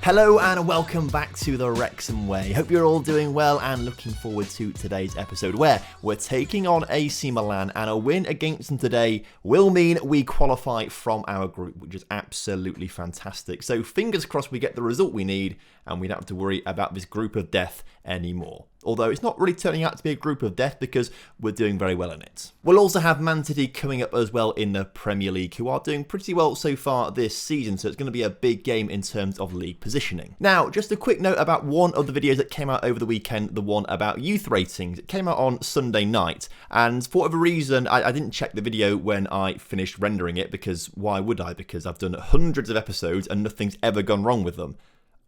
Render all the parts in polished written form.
Hello and welcome back to the Wrexham Way. Hope you're all doing well and looking forward to today's episode where we're taking on AC Milan, and a win against them today will mean we qualify from our group, which is absolutely fantastic. So fingers crossed we get the result we need and we don't have to worry about this group of death anymore. Although it's not really turning out to be a group of death because we're doing very well in it. We'll also have Man City coming up as well in the Premier League, who are doing pretty well so far this season, so it's going to be a big game in terms of league positioning. Now, just a quick note about one of the videos that came out over the weekend, the one about youth ratings. It came out on Sunday night, and for whatever reason, I didn't check the video when I finished rendering it, because why would I? Because I've done hundreds of episodes and nothing's ever gone wrong with them.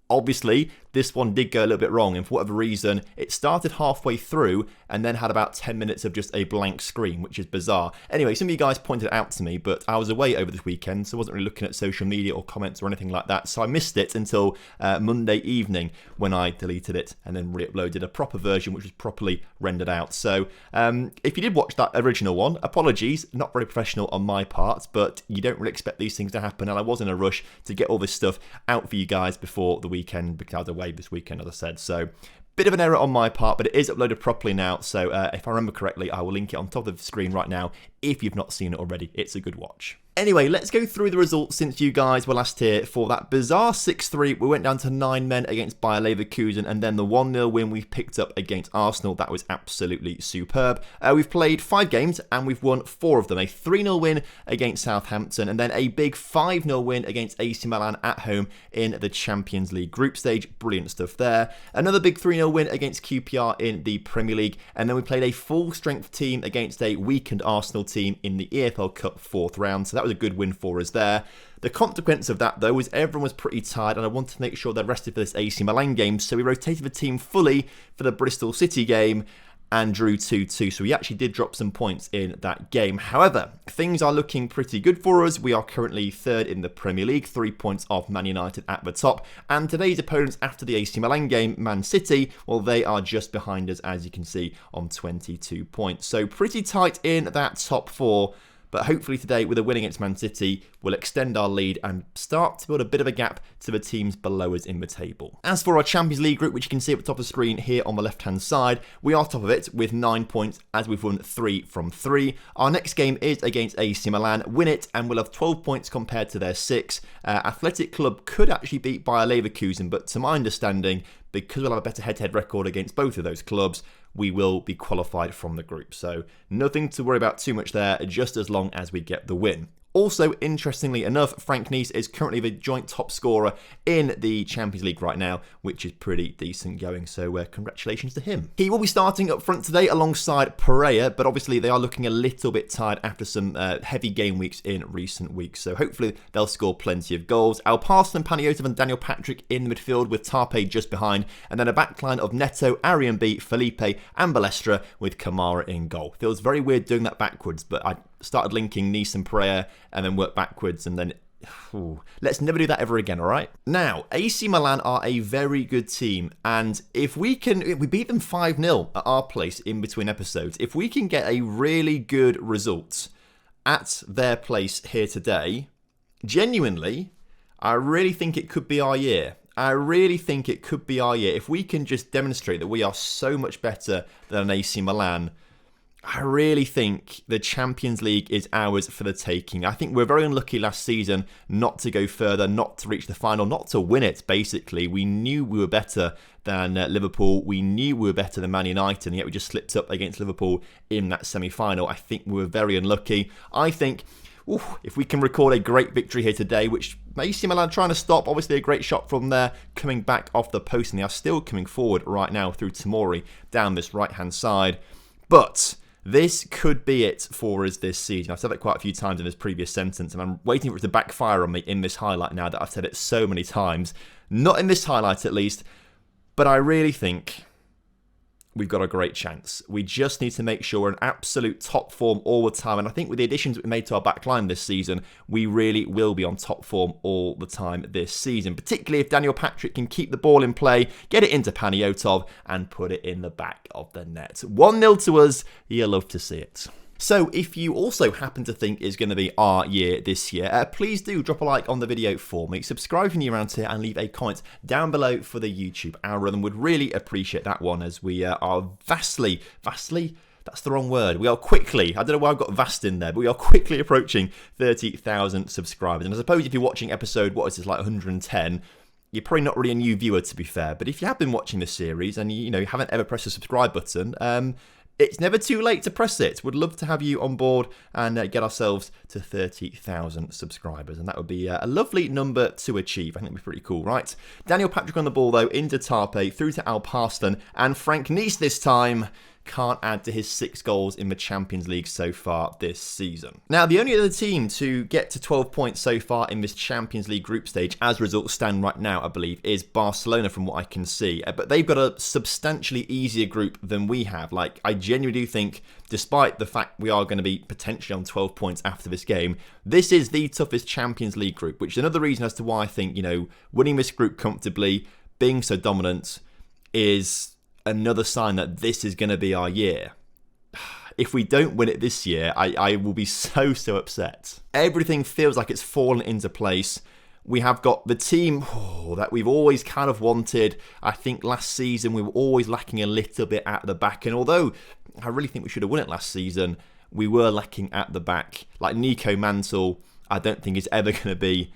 Obviously, this one did go a little bit wrong, and for whatever reason, it started halfway through and then had about 10 minutes of just a blank screen, which is bizarre. Anyway, some of you guys pointed it out to me, but I was away over this weekend, so I wasn't really looking at social media or comments or anything like that, so I missed it until Monday evening when I deleted it and then re-uploaded a proper version, which was properly rendered out. So if you did watch that original one, apologies, not very professional on my part, but you don't really expect these things to happen, and I was in a rush to get all this stuff out for you guys before the weekend, because I was away this weekend, as I said. So bit of an error on my part, but it is uploaded properly now. So if I remember correctly, I will link it on top of the screen right now. If you've not seen it already, it's a good watch. Anyway, let's go through the results since you guys were last here for that bizarre 6-3. We went down to 9 men against Bayer Leverkusen, and then the 1-0 win we picked up against Arsenal. That was absolutely superb. We've played 5 games and we've won 4 of them. A 3-0 win against Southampton, and then a big 5-0 win against AC Milan at home in the Champions League group stage. Brilliant stuff there. Another big 3-0 win against QPR in the Premier League, and then we played a full-strength team against a weakened Arsenal team in the EFL Cup 4th round. So that was a good win for us there. The consequence of that, though, was everyone was pretty tired, and I wanted to make sure they're rested for this AC Milan game, so we rotated the team fully for the Bristol City game and drew 2-2, so we actually did drop some points in that game. However, things are looking pretty good for us. We are currently 3rd in the Premier League, 3 points off Man United at the top, and today's opponents after the AC Milan game, Man City, well, they are just behind us, as you can see, on 22 points. So pretty tight in that top 4. But hopefully today, with a win against Man City, we'll extend our lead and start to build a bit of a gap to the teams below us in the table. As for our Champions League group, which you can see at the top of the screen here on the left-hand side, we are top of it with 9 points as we've won 3 from 3. Our next game is against AC Milan. Win it and we'll have 12 points compared to their 6. Athletic Club could actually beat Bayer Leverkusen, but to my understanding, because we'll have a better head-to-head record against both of those clubs, we will be qualified from the group. So nothing to worry about too much there, just as long as we get the win. Also, interestingly enough, Frank Nice is currently the joint top scorer in the Champions League right now, which is pretty decent going, so congratulations to him. He will be starting up front today alongside Pereira, but obviously they are looking a little bit tired after some heavy game weeks in recent weeks, so hopefully they'll score plenty of goals. Alparslan, Paniotov and Daniel Patrick in the midfield with Tarpe just behind, and then a backline of Neto, Arian B, Felipe and Balestra with Kamara in goal. Feels very weird doing that backwards, but I started linking Nice and Pereira and then work backwards, and then let's never do that ever again, all right? Now, AC Milan are a very good team, and if we beat them 5-0 at our place in between episodes. If we can get a really good result at their place here today, genuinely, I really think it could be our year. I really think it could be our year. If we can just demonstrate that we are so much better than AC Milan, I really think the Champions League is ours for the taking. I think we're very unlucky last season not to go further, not to reach the final, not to win it, basically. We knew we were better than Liverpool. We knew we were better than Man United, and yet we just slipped up against Liverpool in that semi-final. I think we were very unlucky. I think if we can record a great victory here today, which AC Milan trying to stop, obviously a great shot from there, coming back off the post, and they are still coming forward right now through Tomori down this right-hand side. But this could be it for us this season. I've said that quite a few times in this previous sentence, and I'm waiting for it to backfire on me in this highlight now that I've said it so many times. Not in this highlight, at least, but I really think we've got a great chance. We just need to make sure we're in absolute top form all the time. And I think with the additions we made to our back line this season, we really will be on top form all the time this season. Particularly if Daniel Patrick can keep the ball in play, get it into Paniotov and put it in the back of the net. 1-0 to us. You'll love to see it. So if you also happen to think it's going to be our year this year, please do drop a like on the video for me, subscribe if you're new around here, and leave a comment down below for the YouTube algorithm. Would really appreciate that one, as we are vastly, that's the wrong word. We are quickly, I don't know why I've got vast in there, but we are quickly approaching 30,000 subscribers. And I suppose if you're watching episode, what is this, like 110, you're probably not really a new viewer, to be fair. But if you have been watching this series and you haven't ever pressed the subscribe button, it's never too late to press it. Would love to have you on board and get ourselves to 30,000 subscribers. And that would be a lovely number to achieve. I think it'd be pretty cool, right? Daniel Patrick on the ball, though, into Tarpe, through to Al Parston, and Frank Nice this time can't add to his 6 goals in the Champions League so far this season. Now, the only other team to get to 12 points so far in this Champions League group stage, as results stand right now, I believe, is Barcelona from what I can see. But they've got a substantially easier group than we have. Like, I genuinely do think, despite the fact we are going to be potentially on 12 points after this game, this is the toughest Champions League group, which is another reason as to why I think, winning this group comfortably, being so dominant, is another sign that this is going to be our year. If we don't win it this year, I will be so upset. Everything feels like it's fallen into place. We have got the team that we've always kind of wanted. I think last season we were always lacking a little bit at the back. And although I really think we should have won it last season, we were lacking at the back. Like Nico Mantle, I don't think is ever going to be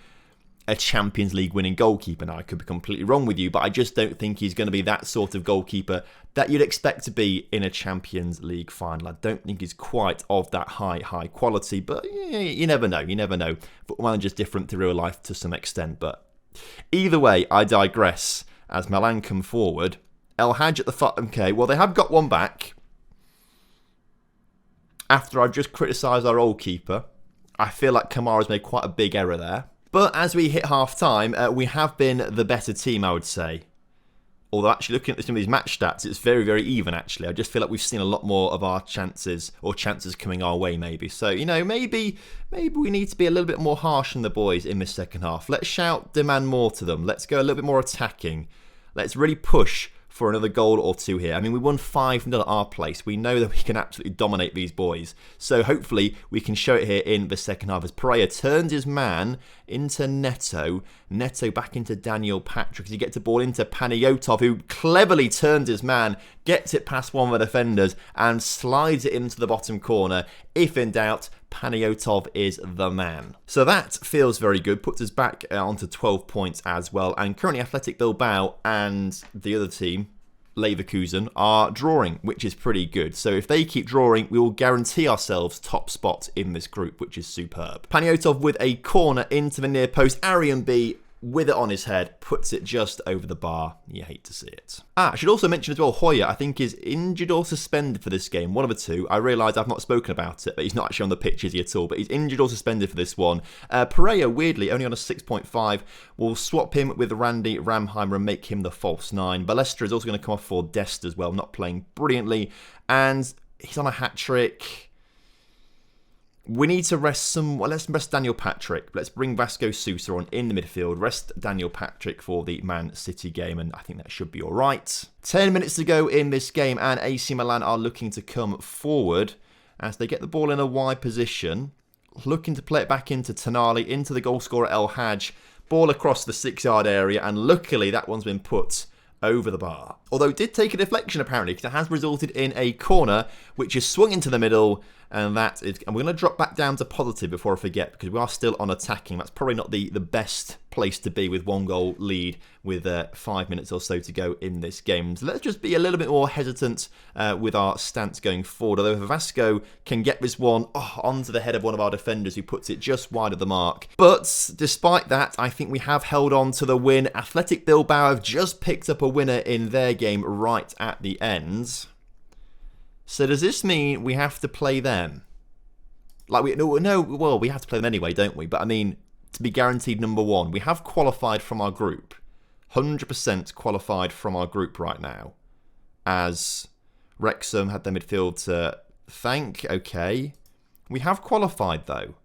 a Champions League winning goalkeeper. Now, I could be completely wrong with you, but I just don't think he's going to be that sort of goalkeeper that you'd expect to be in a Champions League final. I don't think he's quite of that high quality, but you never know. Football Manager's different to real life to some extent, but either way, I digress. As Milan come forward, El Hadj at the front. Okay, well, they have got one back. After I've just criticised our old keeper, I feel like Kamara's made quite a big error there. But as we hit half-time, we have been the better team, I would say. Although actually looking at some of these match stats, it's very even, actually. I just feel like we've seen a lot more of our chances coming our way, maybe. So, maybe we need to be a little bit more harsh on the boys in this second half. Let's demand more to them. Let's go a little bit more attacking. Let's really push for another goal or two here. I mean, we won 5-0 at our place. We know that we can absolutely dominate these boys. So hopefully we can show it here in the second half as Pereira turns his man into Neto. Neto back into Daniel Patrick as he gets the ball into Panayotov, who cleverly turns his man, gets it past one of the defenders and slides it into the bottom corner. If in doubt, Panayotov is the man. So that feels very good, puts us back onto 12 points as well. And currently Athletic Bilbao and the other team, Leverkusen, are drawing, which is pretty good. So if they keep drawing, we will guarantee ourselves top spot in this group, which is superb. Panayotov with a corner into the near post. Arian B with it on his head, puts it just over the bar. You hate to see it. I should also mention as well, Hoyer, I think, is injured or suspended for this game. One of the two. I realise I've not spoken about it, but he's not actually on the pitch, is he, at all? But he's injured or suspended for this one. Pereira, weirdly, only on a 6.5. We'll swap him with Randy Ramheimer and make him the false 9. Balestra is also going to come off for Dest as well, not playing brilliantly. And he's on a hat-trick. We need to rest some. Well, let's rest Daniel Patrick. Let's bring Vasco Sousa on in the midfield. Rest Daniel Patrick for the Man City game, and I think that should be all right. 10 minutes to go in this game, and AC Milan are looking to come forward as they get the ball in a wide position, looking to play it back into Tonali, into the goal scorer El Hadj. Ball across the 6-yard area, and luckily that one's been put over the bar. Although it did take a deflection apparently, because it has resulted in a corner which is swung into the middle, and that is, and we're going to drop back down to positive before I forget, because we are still on attacking. That's probably not the best place to be with 1-goal lead with 5 minutes or so to go in this game. So let's just be a little bit more hesitant with our stance going forward. Although if Vasco can get this one onto the head of one of our defenders who puts it just wide of the mark. But despite that, I think we have held on to the win. Athletic Bilbao have just picked up a winner in their game right at the end. So does this mean we have to play them? Like we have to play them anyway, don't we? But I mean, to be guaranteed number 1, we have qualified from our group. 100% qualified from our group right now. As Wrexham had their midfield to thank. Okay. We have qualified though.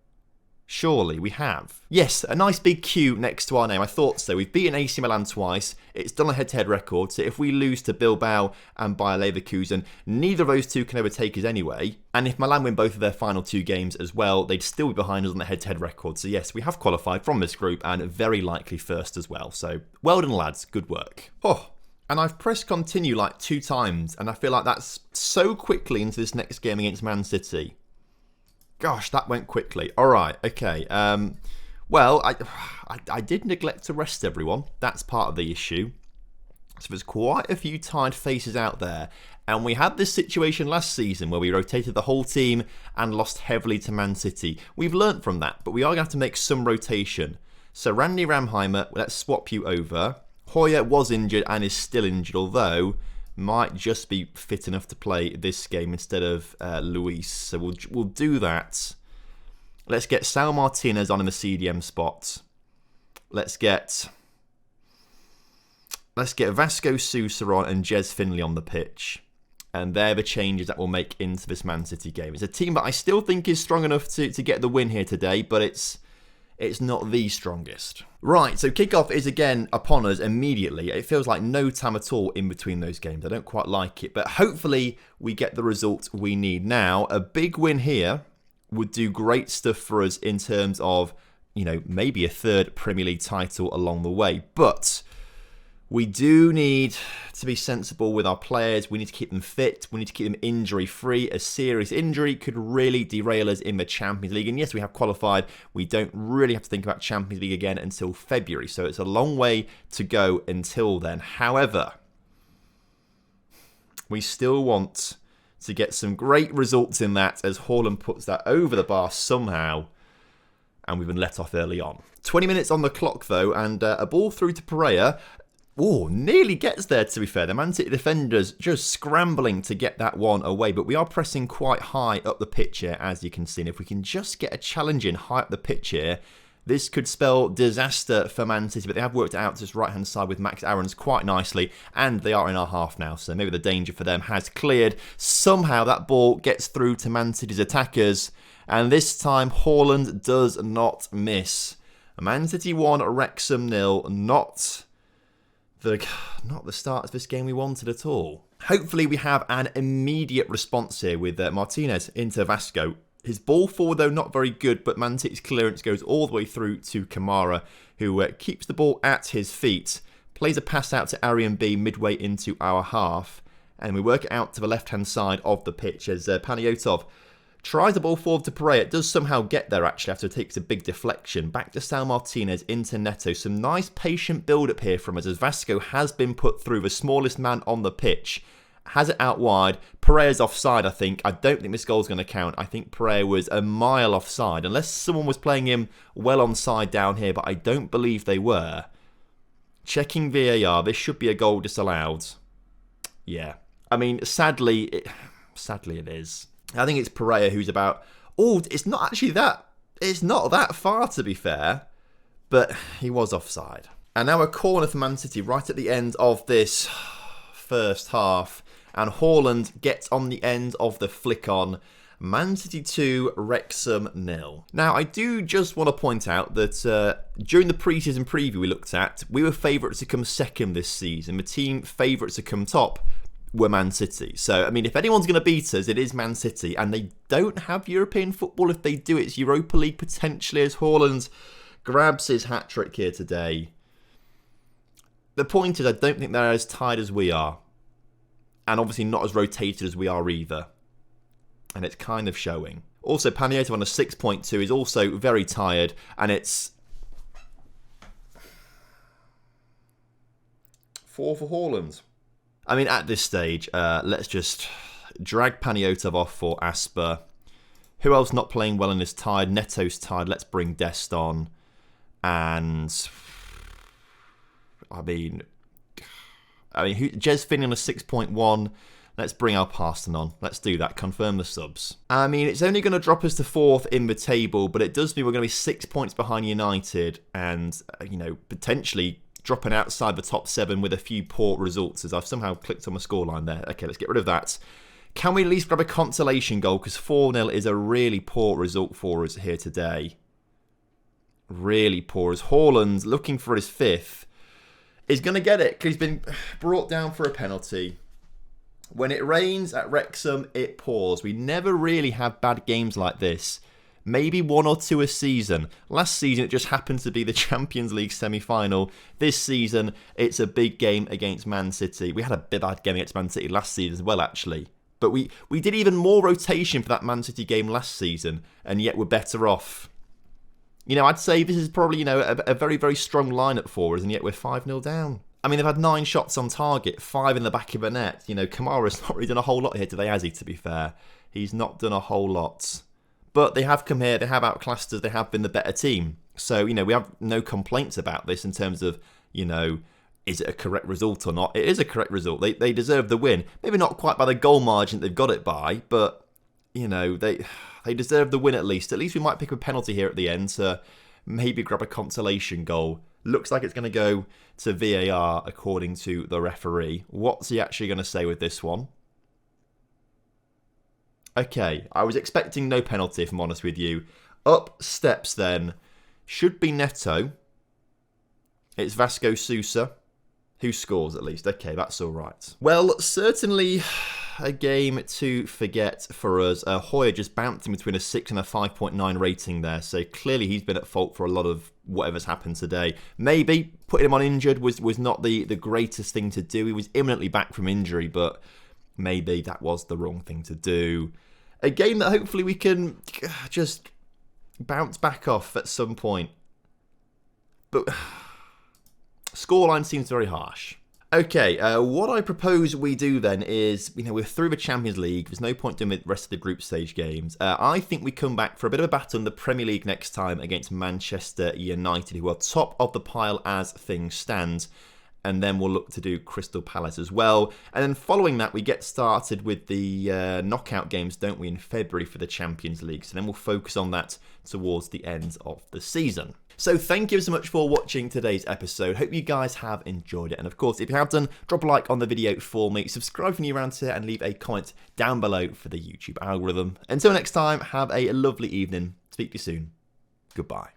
Surely we have. Yes, a nice big Q next to our name. I thought so. We've beaten AC Milan twice. It's done a head-to-head record. So if we lose to Bilbao and Bayer Leverkusen, neither of those two can overtake us anyway. And if Milan win both of their final 2 games as well, they'd still be behind us on the head-to-head record. So yes, we have qualified from this group and very likely first as well. So well done, lads. Good work. Oh, and I've pressed continue like 2 times, and I feel like that's so quickly into this next game against Man City. Gosh, that went quickly. All right, okay. Well, I did neglect to rest everyone. That's part of the issue. So there's quite a few tired faces out there. And we had this situation last season where we rotated the whole team and lost heavily to Man City. We've learnt from that, but we are going to have to make some rotation. So Randy Ramheimer, let's swap you over. Hoyer was injured and is still injured, although might just be fit enough to play this game instead of Luis. So we'll do that. Let's get Sal Martinez on in the CDM spot. Let's get Vasco Sousa on and Jez Finley on the pitch. And they're the changes that we'll make into this Man City game. It's a team that I still think is strong enough to get the win here today, but it's not the strongest. Right, so kickoff is again upon us immediately. It feels like no time at all in between those games. I don't quite like it, but hopefully we get the result we need now. A big win here would do great stuff for us in terms of, maybe a 3rd Premier League title along the way. But we do need to be sensible with our players. We need to keep them fit. We need to keep them injury-free. A serious injury could really derail us in the Champions League. And yes, we have qualified. We don't really have to think about Champions League again until February. So it's a long way to go until then. However, we still want to get some great results in that as Haaland puts that over the bar somehow. And we've been let off early on. 20 minutes on the clock, though, and a ball through to Pereira. Oh, nearly gets there, to be fair. The Man City defenders just scrambling to get that one away. But we are pressing quite high up the pitch here, as you can see. And if we can just get a challenge in high up the pitch here, this could spell disaster for Man City. But they have worked it out to this right-hand side with Max Aarons quite nicely. And they are in our half now. So maybe the danger for them has cleared. Somehow that ball gets through to Man City's attackers. And this time, Haaland does not miss. Man City 1, Wrexham 0. Not the start of this game we wanted at all. Hopefully we have an immediate response here with Martinez into Vasco. His ball forward, though, not very good, but Man City's clearance goes all the way through to Kamara, who keeps the ball at his feet, plays a pass out to Arian B midway into our half, and we work it out to the left-hand side of the pitch as Panayotov tries the ball forward to Pereira. It does somehow get there, actually, after it takes a big deflection. Back to Sal Martinez, into Neto. Some nice patient build-up here from us as Vasco has been put through, the smallest man on the pitch. Has it out wide. Pereira's offside, I think. I don't think this goal's going to count. I think Pereira was a mile offside, unless someone was playing him well onside down here, but I don't believe they were. Checking VAR, this should be a goal disallowed. Yeah. I mean, sadly it is. I think it's Pereira who's about... Oh, it's not actually that... It's not that far, to be fair. But he was offside. And now a corner for Man City right at the end of this first half. And Haaland gets on the end of the flick on. Man City 2, Wrexham 0. Now, I do just want to point out that during the pre-season preview we looked at, we were favourites to come second this season. The team favourites to come top were Man City. So, I mean, if anyone's going to beat us, it is Man City. And they don't have European football. If they do, it's Europa League potentially, as Haaland grabs his hat-trick here today. The point is, I don't think they're as tired as we are. And obviously not as rotated as we are either. And it's kind of showing. Also, Panayotov on a 6.2 is also very tired. And it's 4 for Haaland. I mean, at this stage, let's just drag Panayotov off for Asper. Who else not playing well and is tired? Neto's tired. Let's bring Dest on. And I mean, Jez Finney on a 6.1. Let's bring our Parston on. Let's do that. Confirm the subs. I mean, it's only going to drop us to 4th in the table, but it does mean we're going to be 6 points behind United and, potentially dropping outside the top 7 with a few poor results, as I've somehow clicked on the scoreline there. Okay, let's get rid of that. Can we at least grab a consolation goal? Because 4-0 is a really poor result for us here today. really poor. As Haaland, looking for his 5th, is going to get it because he's been brought down for a penalty. When it rains at Wrexham, it pours. We never really have bad games like this. Maybe 1 or 2 a season. Last season, it just happened to be the Champions League semi-final. This season, it's a big game against Man City. We had a bad game against Man City last season as well, actually. But we did even more rotation for that Man City game last season, and yet we're better off. I'd say this is probably, a very, very strong lineup for us, and yet we're 5-0 down. I mean, they've had 9 shots on target, 5 in the back of the net. Kamara's not really done a whole lot here today, has he, to be fair? He's not done a whole lot. But they have come here, they have outclassed us, they have been the better team. So, we have no complaints about this in terms of, is it a correct result or not? It is a correct result. They deserve the win. Maybe not quite by the goal margin they've got it by, but, they deserve the win at least. At least we might pick a penalty here at the end to maybe grab a consolation goal. Looks like it's going to go to VAR according to the referee. What's he actually going to say with this one? Okay, I was expecting no penalty, if I'm honest with you. Up steps then. Should be Neto. It's Vasco Sousa, who scores at least. Okay, that's all right. Well, certainly a game to forget for us. Hoyer just bouncing between a 6 and a 5.9 rating there, so clearly he's been at fault for a lot of whatever's happened today. Maybe putting him on injured was not the greatest thing to do. He was imminently back from injury, but maybe that was the wrong thing to do. A game that hopefully we can just bounce back off at some point. But scoreline seems very harsh. Okay, what I propose we do then is, we're through the Champions League. There's no point doing the rest of the group stage games. I think we come back for a bit of a battle in the Premier League next time against Manchester United, who are top of the pile as things stand. And then we'll look to do Crystal Palace as well. And then following that, we get started with the knockout games, don't we, in February for the Champions League. So then we'll focus on that towards the end of the season. So thank you so much for watching today's episode. Hope you guys have enjoyed it. And of course, if you have done, drop a like on the video for me. Subscribe if you're new around here and leave a comment down below for the YouTube algorithm. Until next time, have a lovely evening. Speak to you soon. Goodbye.